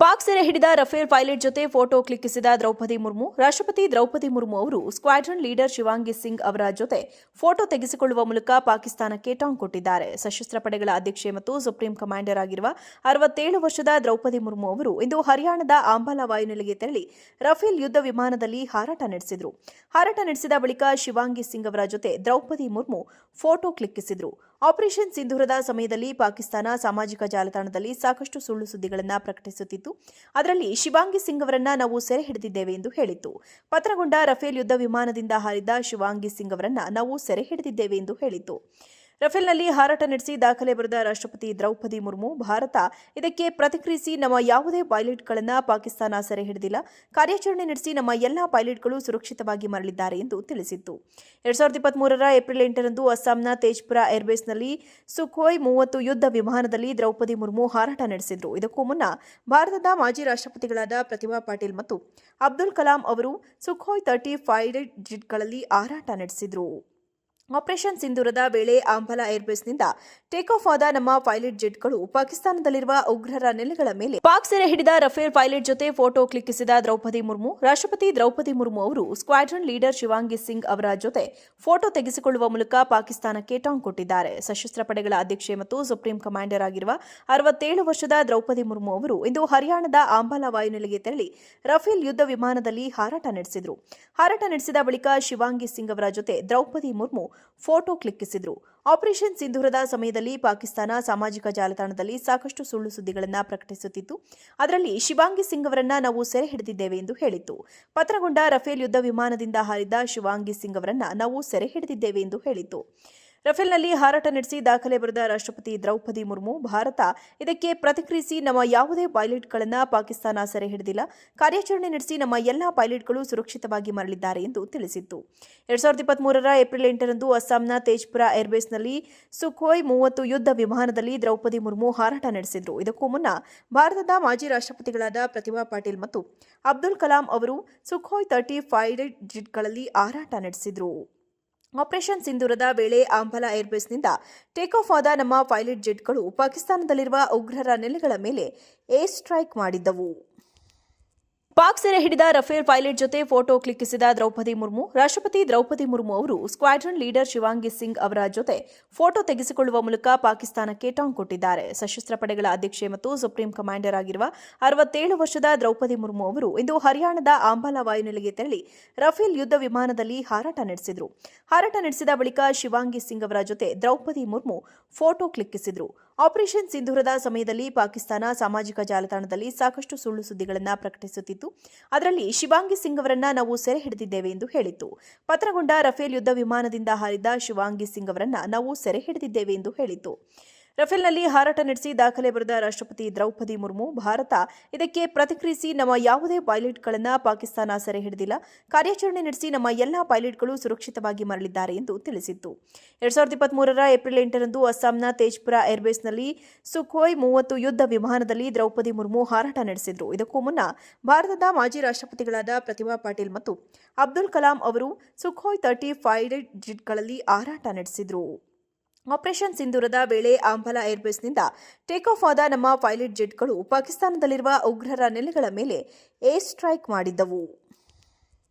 ಪಾಕ್ ಸೆರೆ ಹಿಡಿದ Rafale pilot ಜೊತೆ ಫೋಟೋ ಕ್ಲಿಕ್ಕಿಸಿದ ದ್ರೌಪದಿ ಮುರ್ಮು. ರಾಷ್ಟ್ರಪತಿ ದ್ರೌಪದಿ ಮುರ್ಮು ಅವರು ಸ್ಕ್ವಾಡ್ರನ್ ಲೀಡರ್ ಶಿವಾಂಗಿ ಸಿಂಗ್ ಅವರ ಜೊತೆ ಫೋಟೋ ತೆಗೆಸಿಕೊಳ್ಳುವ ಮೂಲಕ ಪಾಕಿಸ್ತಾನಕ್ಕೆ ಟಾಂಗ್ ಕೊಟ್ಟಿದ್ದಾರೆ. ಸಶಸ್ತ್ರ ಪಡೆಗಳ ಅಧ್ಯಕ್ಷೆ ಮತ್ತು ಸುಪ್ರೀಂ ಕಮಾಂಡರ್ ಆಗಿರುವ 67 ವರ್ಷದ ದ್ರೌಪದಿ ಮುರ್ಮು ಅವರು ಇಂದು ಹರಿಯಾಣದ ಅಂಬಾಲಾ ವಾಯುನೆಲೆಗೆ ತೆರಳಿ ರಫೇಲ್ ಯುದ್ಧ ವಿಮಾನದಲ್ಲಿ ಹಾರಾಟ ನಡೆಸಿದರು. ಹಾರಾಟ ನಡೆಸಿದ ಬಳಿಕ ಶಿವಾಂಗಿ ಸಿಂಗ್ ಅವರ ಜೊತೆ ದ್ರೌಪದಿ ಮುರ್ಮು ಫೋಟೋ ಕ್ಲಿಕ್ಕಿಸಿದರು. ಆಪರೇಷನ್ ಸಿಂಧೂರದ ಸಮಯದಲ್ಲಿ ಪಾಕಿಸ್ತಾನ ಸಾಮಾಜಿಕ ಜಾಲತಾಣದಲ್ಲಿ ಸಾಕಷ್ಟು ಸುಳ್ಳು ಸುದ್ದಿಗಳನ್ನು ಪ್ರಕಟಿಸುತ್ತಿತ್ತು. ಅದರಲ್ಲಿ ಶಿವಾಂಗಿ ಸಿಂಗ್ ಅವರನ್ನ ನಾವು ಸೆರೆ ಹಿಡಿದಿದ್ದೇವೆ ಎಂದು ಹೇಳಿತ್ತು. ಪತನಗೊಂಡ ರಫೇಲ್ ಯುದ್ಧ ವಿಮಾನದಿಂದ ಹಾರಿದ ಶಿವಾಂಗಿ ಸಿಂಗ್ ಅವರನ್ನ ನಾವು ಸೆರೆ ಹಿಡಿದಿದ್ದೇವೆ ಎಂದು ಹೇಳಿತ್ತು. ರಫೇಲ್ನಲ್ಲಿ ಹಾರಾಟ ನಡೆಸಿ ದಾಖಲೆ ಬರೆದ ರಾಷ್ಟ್ರಪತಿ ದ್ರೌಪದಿ ಮುರ್ಮು, ಭಾರತ ಇದಕ್ಕೆ ಪ್ರತಿಕ್ರಿಯಿಸಿ ನಮ್ಮ ಯಾವುದೇ ಪೈಲಟ್ಗಳನ್ನು ಪಾಕಿಸ್ತಾನ ಸೆರೆ ಹಿಡಿದಿಲ್ಲ. ಕಾರ್ಯಾಚರಣೆ ನಡೆಸಿ ನಮ್ಮ ಎಲ್ಲಾ ಪೈಲಟ್ಗಳು ಸುರಕ್ಷಿತವಾಗಿ ಮರಳಿದ್ದಾರೆ ಎಂದು ತಿಳಿಸಿತ್ತು. 2023ರ ಏಪ್ರಿಲ್ 8ರಂದು ಅಸ್ಸಾಂನ ತೇಜ್ಪುರ ಏರ್ಬೇಸ್ನಲ್ಲಿ ಸುಖೋಯ್ 30 ಯುದ್ಧ ವಿಮಾನದಲ್ಲಿ ದ್ರೌಪದಿ ಮುರ್ಮು ಹಾರಾಟ ನಡೆಸಿದ್ರು. ಇದಕ್ಕೂ ಮುನ್ನ ಭಾರತದ ಮಾಜಿ ರಾಷ್ಟ್ರಪತಿಗಳಾದ ಪ್ರತಿಭಾ ಪಾಟೀಲ್ ಮತ್ತು ಅಬ್ದುಲ್ ಕಲಾಂ ಅವರು ಸುಖೋಯ್ 30 ಫೈಟರ್ ಜೆಟ್ಗಳಲ್ಲಿ ಹಾರಾಟ ನಡೆಸಿದ್ರು. ಆಪರೇಷನ್ ಸಿಂಧೂರದ ವೇಳೆ ಅಂಬಾಲಾ ಏರ್ಬೇಸ್ನಿಂದ ಟೇಕ್ ಆಫ್ ಆದ ನಮ್ಮ ಪೈಲಟ್ ಜೆಟ್ಗಳು ಪಾಕಿಸ್ತಾನದಲ್ಲಿರುವ ಉಗ್ರರ ನೆಲೆಗಳ ಮೇಲೆ ಪಾಕ್ ಸೆರೆ ಹಿಡಿದ ರಫೇಲ್ ಪೈಲಟ್ ಜೊತೆ ಫೋಟೋ ಕ್ಲಿಕ್ಕಿಸಿದ ದ್ರೌಪದಿ ಮುರ್ಮು. ರಾಷ್ಟ್ರಪತಿ ದ್ರೌಪದಿ ಮುರ್ಮು ಅವರು ಸ್ಕ್ವಾಡ್ರನ್ ಲೀಡರ್ ಶಿವಾಂಗಿ ಸಿಂಗ್ ಅವರ ಜೊತೆ ಫೋಟೋ ತೆಗೆಸಿಕೊಳ್ಳುವ ಮೂಲಕ ಪಾಕಿಸ್ತಾನಕ್ಕೆ ಟಾಂಗ್ ಕೊಟ್ಟಿದ್ದಾರೆ. ಸಶಸ್ತ್ರ ಪಡೆಗಳ ಅಧ್ಯಕ್ಷೆ ಮತ್ತು ಸುಪ್ರೀಂ ಕಮಾಂಡರ್ ಆಗಿರುವ 67 ವರ್ಷದ ದ್ರೌಪದಿ ಮುರ್ಮು ಅವರು ಇಂದು ಹರಿಯಾಣದ ಅಂಬಾಲಾ ವಾಯುನೆಲೆಗೆ ತೆರಳಿ ರಫೇಲ್ ಯುದ್ಧ ವಿಮಾನದಲ್ಲಿ ಹಾರಾಟ ನಡೆಸಿದರು. ಹಾರಾಟ ನಡೆಸಿದ ಬಳಿಕ ಶಿವಾಂಗಿ ಸಿಂಗ್ ಅವರ ಜೊತೆ ದ್ರೌಪದಿ ಮುರ್ಮು ಫೋಟೋ ಕ್ಲಿಕ್ಕಿಸಿದರು. ಆಪರೇಷನ್ ಸಿಂಧೂರದ ಸಮಯದಲ್ಲಿ ಪಾಕಿಸ್ತಾನ ಸಾಮಾಜಿಕ ಜಾಲತಾಣದಲ್ಲಿ ಸಾಕಷ್ಟು ಸುಳ್ಳು ಸುದ್ದಿಗಳನ್ನು ಪ್ರಕಟಿಸುತ್ತಿತ್ತು. ಅದರಲ್ಲಿ ಶಿವಾಂಗಿ ಸಿಂಗ್ ಅವರನ್ನ ನಾವು ಸೆರೆ ಹಿಡಿದಿದ್ದೇವೆ ಎಂದು ಹೇಳಿತ್ತು. ಪತನಗೊಂಡ ರಫೇಲ್ ಯುದ್ಧ ವಿಮಾನದಿಂದ ಹಾರಿದ ಶಿವಾಂಗಿ ಸಿಂಗ್ ಅವರನ್ನ ನಾವು ಸೆರೆ ಹಿಡಿದಿದ್ದೇವೆ ಎಂದು ಹೇಳಿತ್ತು. ರಫೇಲ್ನಲ್ಲಿ ಹಾರಾಟ ನಡೆಸಿ ದಾಖಲೆ ಬರೆದ ರಾಷ್ಟ್ರಪತಿ ದ್ರೌಪದಿ ಮುರ್ಮು, ಭಾರತ ಇದಕ್ಕೆ ಪ್ರತಿಕ್ರಿಯಿಸಿ ನಮ್ಮ ಯಾವುದೇ ಪೈಲಟ್ಗಳನ್ನು ಪಾಕಿಸ್ತಾನ ಸೆರೆ ಹಿಡಿದಿಲ್ಲ. ಕಾರ್ಯಾಚರಣೆ ನಡೆಸಿ ನಮ್ಮ ಎಲ್ಲಾ ಪೈಲಟ್ಗಳು ಸುರಕ್ಷಿತವಾಗಿ ಮರಳಿದ್ದಾರೆ ಎಂದು ತಿಳಿಸಿತ್ತು. 2023ರ ಏಪ್ರಿಲ್ 8ರಂದು ಅಸ್ಸಾಂನ ತೇಜ್ಪುರ ಏರ್ಬೇಸ್ನಲ್ಲಿ ಸುಖೋಯ್ 30 ಯುದ್ಧ ವಿಮಾನದಲ್ಲಿ ದ್ರೌಪದಿ ಮುರ್ಮು ಹಾರಾಟ ನಡೆಸಿದ್ರು. ಇದಕ್ಕೂ ಮುನ್ನ ಭಾರತದ ಮಾಜಿ ರಾಷ್ಟ್ರಪತಿಗಳಾದ ಪ್ರತಿಭಾ ಪಾಟೀಲ್ ಮತ್ತು ಅಬ್ದುಲ್ ಕಲಾಂ ಅವರು ಸುಖೋಯ್ 30 ಫೈಟರ್ ಜೆಟ್ಗಳಲ್ಲಿ ಹಾರಾಟ ನಡೆಸಿದ್ರು. ಆಪರೇಷನ್ ಸಿಂಧೂರದ ವೇಳೆ ಅಂಬಾಲಾ ಏರ್ಬೇಸ್ನಿಂದ ಟೇಕ್ ಆಫ್ ಆದ ನಮ್ಮ ಪೈಲಟ್ ಜೆಟ್ಗಳು ಪಾಕಿಸ್ತಾನದಲ್ಲಿರುವ ಉಗ್ರರ ನೆಲೆಗಳ ಮೇಲೆ ಏರ್ ಸ್ಟ್ರೈಕ್ ಮಾಡಿದ್ದವು. ಪಾಕ್ ಸೆರೆ ಹಿಡಿದ ರಫೇಲ್ ಪೈಲಟ್ ಜೊತೆ ಫೋಟೋ ಕ್ಲಿಕ್ಕಿಸಿದ ದ್ರೌಪದಿ ಮುರ್ಮು. ರಾಷ್ಟ್ರಪತಿ ದ್ರೌಪದಿ ಮುರ್ಮು ಅವರು ಸ್ಕ್ವಾಡ್ರನ್ ಲೀಡರ್ ಶಿವಾಂಗಿ ಸಿಂಗ್ ಅವರ ಜೊತೆ ಫೋಟೋ ತೆಗೆಸಿಕೊಳ್ಳುವ ಮೂಲಕ ಪಾಕಿಸ್ತಾನಕ್ಕೆ ಟಾಂಗ್ ಕೊಟ್ಟಿದ್ದಾರೆ. ಸಶಸ್ತ್ರ ಪಡೆಗಳ ಅಧ್ಯಕ್ಷೆ ಮತ್ತು ಸುಪ್ರೀಂ ಕಮಾಂಡರ್ ಆಗಿರುವ 67 ವರ್ಷದ ದ್ರೌಪದಿ ಮುರ್ಮು ಅವರು ಇಂದು ಹರಿಯಾಣದ ಅಂಬಾಲಾ ವಾಯುನೆಲೆಗೆ ತೆರಳಿ ರಫೇಲ್ ಯುದ್ಧ ವಿಮಾನದಲ್ಲಿ ಹಾರಾಟ ನಡೆಸಿದರು. ಹಾರಾಟ ನಡೆಸಿದ ಬಳಿಕ ಶಿವಾಂಗಿ ಸಿಂಗ್ ಅವರ ಜೊತೆ ದ್ರೌಪದಿ ಮುರ್ಮು ಫೋಟೋ ಕ್ಲಿಕ್ಕಿಸಿದರು. ಆಪರೇಷನ್ ಸಿಂಧೂರದ ಸಮಯದಲ್ಲಿ ಪಾಕಿಸ್ತಾನ ಸಾಮಾಜಿಕ ಜಾಲತಾಣದಲ್ಲಿ ಸಾಕಷ್ಟು ಸುಳ್ಳು ಸುದ್ದಿಗಳನ್ನು ಪ್ರಕಟಿಸುತ್ತಿತ್ತು. ಅದರಲ್ಲಿ ಶಿವಾಂಗಿ ಸಿಂಗ್ ಅವರನ್ನ ನಾವು ಸೆರೆ ಹಿಡಿದಿದ್ದೇವೆ ಎಂದು ಹೇಳಿತ್ತು. ಪತನಗೊಂಡ ರಫೇಲ್ ಯುದ್ಧ ವಿಮಾನದಿಂದ ಹಾರಿದ ಶಿವಾಂಗಿ ಸಿಂಗ್ ಅವರನ್ನ ನಾವು ಸೆರೆ ಹಿಡಿದಿದ್ದೇವೆ ಎಂದು ಹೇಳಿತ್ತು. ರಫೇಲ್ನಲ್ಲಿ ಹಾರಾಟ ನಡೆಸಿ ದಾಖಲೆ ಬರೆದ ರಾಷ್ಟ್ರಪತಿ ದ್ರೌಪದಿ ಮುರ್ಮು, ಭಾರತ ಇದಕ್ಕೆ ಪ್ರತಿಕ್ರಿಯಿಸಿ ನಮ್ಮ ಯಾವುದೇ ಪೈಲಟ್ಗಳನ್ನು ಪಾಕಿಸ್ತಾನ ಸೆರೆ ಹಿಡಿದಿಲ್ಲ. ಕಾರ್ಯಾಚರಣೆ ನಡೆಸಿ ನಮ್ಮ ಎಲ್ಲಾ ಪೈಲಟ್ಗಳು ಸುರಕ್ಷಿತವಾಗಿ ಮರಳಿದ್ದಾರೆ ಎಂದು ತಿಳಿಸಿತ್ತು. 2023ರ ಏಪ್ರಿಲ್ 8ರಂದು ಅಸ್ಸಾಂನ ತೇಜ್ಪುರ ಏರ್ಬೇಸ್ನಲ್ಲಿ ಸುಖೋಯ್ 30 ಯುದ್ಧ ವಿಮಾನದಲ್ಲಿ ದ್ರೌಪದಿ ಮುರ್ಮು ಹಾರಾಟ ನಡೆಸಿದ್ರು. ಇದಕ್ಕೂ ಮುನ್ನ ಭಾರತದ ಮಾಜಿ ರಾಷ್ಟ್ರಪತಿಗಳಾದ ಪ್ರತಿಭಾ ಪಾಟೀಲ್ ಮತ್ತು ಅಬ್ದುಲ್ ಕಲಾಂ ಅವರು ಸುಖೋಯ್ 30 ಫೈಟರ್ ಜೆಟ್ಗಳಲ್ಲಿ ಹಾರಾಟ ನಡೆಸಿದ್ರು. ಆಪರೇಷನ್ ಸಿಂಧೂರದ ವೇಳೆ ಅಂಬಾಲಾ ಏರ್ಬೇಸ್ನಿಂದ ಟೇಕ್ ಆಫ್ ಆದ ನಮ್ಮ ಪೈಲಟ್ ಜೆಟ್ಗಳು ಪಾಕಿಸ್ತಾನದಲ್ಲಿರುವ ಉಗ್ರರ ನೆಲೆಗಳ ಮೇಲೆ ಏರ್ ಸ್ಟ್ರೈಕ್ ಮಾಡಿದ್ದವು.